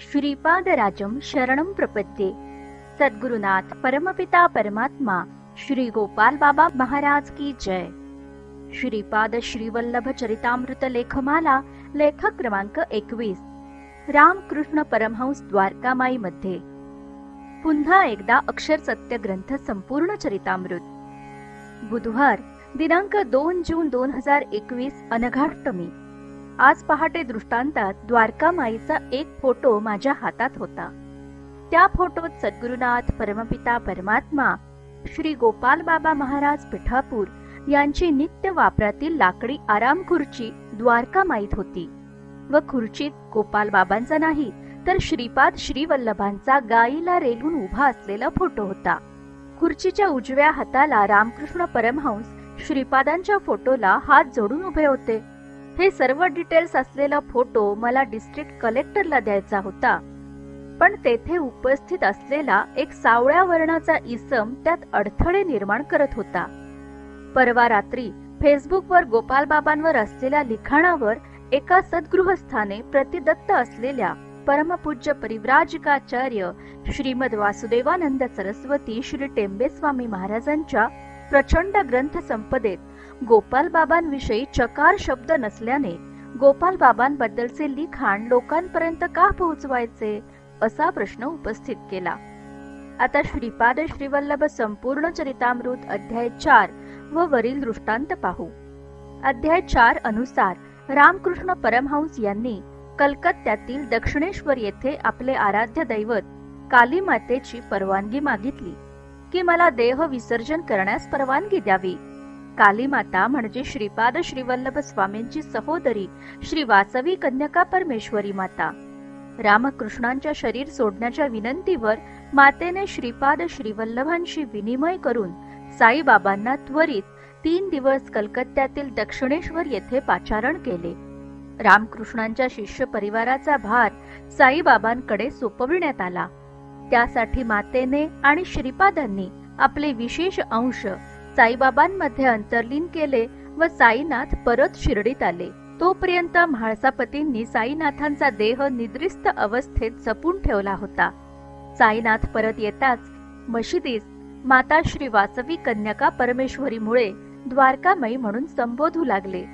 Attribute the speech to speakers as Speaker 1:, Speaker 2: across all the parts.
Speaker 1: श्रीपादराजं शरणं प्रपद्ये। सद्गुरुनाथ परमपिता परमात्मा श्री गोपाल बाबा महाराज की जय। श्रीपाद श्रीवल्लभ चरितामृत लेखमाला लेखक क्रमांक 21। रामकृष्ण परमहंस द्वारकामाई मध्ये पुन्हा एकदा अक्षर सत्य ग्रंथ संपूर्ण चरितामृत। बुधवार दिनांक 2 जून 2021 अनघाष्टमी। आज पहाटे दृष्टांतात द्वारकामाईचा एक फोटो माझ्या हातात होता। त्या फोटोत सद्गुरुनाथ परमपिता परमात्मा श्री गोपाल बाबा महाराज पिठापूर यांची नित्य वापरातील लाकडी आराम खुर्ची द्वारकामाईत होती व खुर्चीत गोपाल बाबांचा नाही तर श्रीपाद श्रीवल्लभांचा गाईला रेलून उभा असलेला फोटो होता। खुर्चीच्या उजव्या हाताला रामकृष्ण परमहंस श्रीपादांच्या फोटोला हात जोडून उभे होते। हे सर्व डिटेल्स असलेला फोटो मला डिस्ट्रिक्ट कलेक्टरला द्यायचा होता, पण तेथे उपस्थित असलेला एक सावळ्या वर्णाचा इसम त्यात अडथळे निर्माण करत होता। परवा रात्री फेसबुकवर गोपाल बाबांवर असलेल्या लिखाणावर एका सद्गृहस्थाने प्रतिदत्त असलेल्या परमपूज्य परिव्राजकाचार्य श्रीमद वासुदेवानंद सरस्वती श्री टेंबे स्वामी महाराजांच्या प्रचंड ग्रंथ संपदेत गोपाल बाबांविषयी चकार शब्द नसल्याने गोपाल बाबांबद्दलचे लिखाण लोकांपर्यंत का पोहोचवायचे असा प्रश्न उपस्थित केला। आता श्रीपाद श्रीवल्लभ संपूर्ण चरितामृत अध्याय 4 व वरील दृष्टांत पाहू। अध्याय 4 अनुसार रामकृष्ण परमहंस यांनी कलकत्त्यातील दक्षिणेश्वर येथे आपले आराध्य दैवत काली मातेची परवानगी मागितली की मला देह विसर्जन करण्यास परवानगी द्यावी। काली माता म्हणजे श्रीपाद श्रीवल्लभ स्वामींची सहोदरी श्री वासवी कन्यका परमेश्वरी माता। रामकृष्णांच्या शरीर सोडण्याच्या विनंतीवर मातेने श्रीपाद श्रीवल्लभांशी विनिमय करून साईबाबांना त्वरित 3 दिवस कलकत्त्यातील दक्षिणेश्वर येथे पाचारण केले। रामकृष्णांच्या शिष्य परिवाराचा भार साईबाबांकडे सोपविण्यात आला। त्यासाठी मातेने आणि श्रीपादांनी आपले विशेष अंश साईबाबांमध्ये अंतर्लीन केले व साईनाथ परत शिर्डीत आले। तोपर्यंत म्हाळसापतींनी साईनाथांचा देह निद्रिस्त अवस्थेत जपून ठेवला होता। साईनाथ परत येताच मशिदीस माता श्री वासवी कन्यका परमेश्वरीमुळे द्वारकामाई म्हणून संबोधू लागले।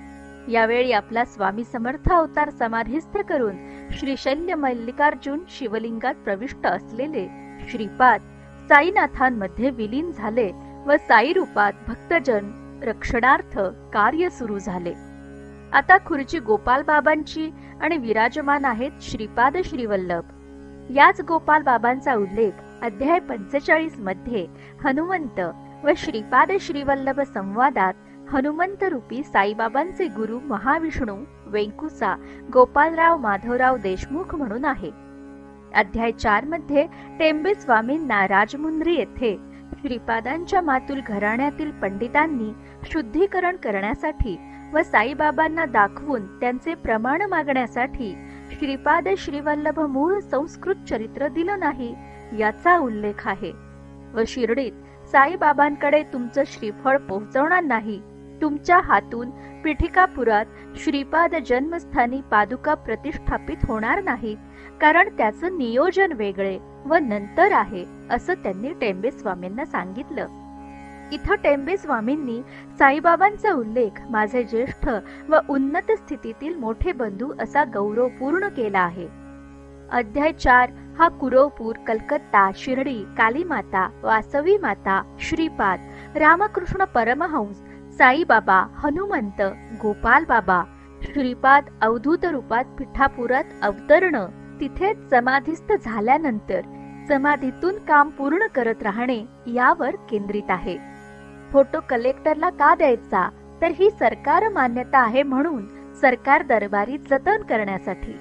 Speaker 1: यावेळी आपला स्वामी समर्थ अवतार समाधिस्थ करून श्री शल्य मल्लिकार्जुन शिवलिंगात प्रविष्ट असलेले श्रीपाद साईनाथांमध्ये विलीन झाले व साई रूपात भक्तजन रक्षणार्थ कार्य सुरू झाले। आता खुर्ची गोपाल बाबांची आणि विराजमान आहेत श्रीपाद श्रीवल्लभ। याच गोपाल बाबांचा उल्लेख अध्याय 45 मध्ये हनुमंत व श्रीपाद श्रीवल्लभ संवादात हनुमंत रूपी साईबाबांचे गुरु महाविष्णू वेंकुसा गोपालराव माधवराव देशमुख म्हणून आहे। अध्याय 4 मध्ये टेंबे स्वामींना राजमुंद्री येथे श्रीपादांच्या मातुल घराण्यातील पंडितांनी शुद्धीकरण करण्यासाठी व साईबाबांना दाखवून त्यांचे प्रमाण मागण्यासाठी श्रीपाद श्रीवल्लभ मूळ संस्कृत चरित्र दिलं नाही याचा उल्लेख आहे। व शिर्डीत साईबाबांकडे तुमचं श्रीफळ पोहोचवणार नाही, तुमच्या हातून पिठिकापुरात श्रीपाद जन्मस्थानी पादुका प्रतिष्ठापित होणार नाही, कारण त्याचं नियोजन वेगळे व नंतर आहे असं त्यांनी टेंबे स्वामींना सांगितलं। इथं टेंबे स्वामींनी साईबाबांचा उल्लेख माझे ज्येष्ठ व उन्नत स्थितीतील मोठे बंधू असा गौरवपूर्ण केला आहे। अध्याय 4 हा कुरवपूर, कलकत्ता, शिर्डी, कालीमाता, वासवी माता, श्रीपाद, रामकृष्ण परमहंस, साईबाबा, हनुमंत, गोपाल बाबा, श्रीपाद अवधूत रूपात पिठापुरात अवतरण, तिथेच समाधिस्थ झाल्यानंतर समाधीतून काम पूर्ण करत राहणे यावर केंद्रित आहे। फोटो कलेक्टरला का द्यायचा तर ही सरकार मान्यता आहे म्हणून सरकार दरबारी जतन करण्यासाठी।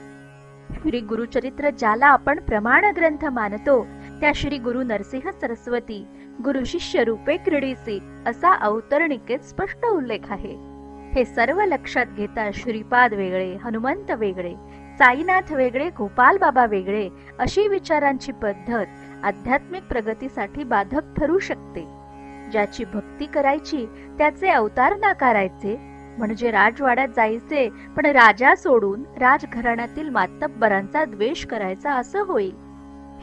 Speaker 1: श्री गुरुचरित्र ज्याला आपण प्रमाण ग्रंथ मानतो त्या श्री गुरु नरसिंह सरस्वती गुरु शिष्य रूपे क्रीडिसी असा अवतरणिकेत स्पष्ट उल्लेख आहे। हे सर्व लक्षात घेता श्रीपाद वेगळे, हनुमंत वेगळे, साईनाथ वेगळे, गोपाल बाबा वेगळे अशी विचारांची पद्धत आध्यात्मिक प्रगतीसाठी बाधक ठरू शकते। ज्याची भक्ती करायची त्याचे अवतार नाकारायचे, म्हणजे राजवाड्यात जायचे पण राजा सोडून राजघराण्यातील मातब्बरांचा द्वेष करायचा असं होईल.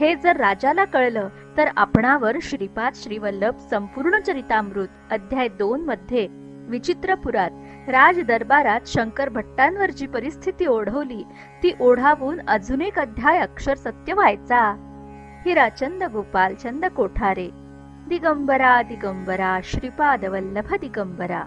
Speaker 1: हे जर राजाला कळलं तर आपणावर श्रीपाद श्रीवल्लभ संपूर्ण चरितामृत अध्याय 2 मध्ये विचित्रपुरात राज दरबारात शंकर भट्टांवर जी परिस्थिती ओढवली ती ओढावून अजून एक अध्याय अक्षर सत्य व्हायचा. हिराचंद गोपालचंद कोठारे. दिगंबरा दिगंबरा श्रीपाद वल्लभ दिगंबरा.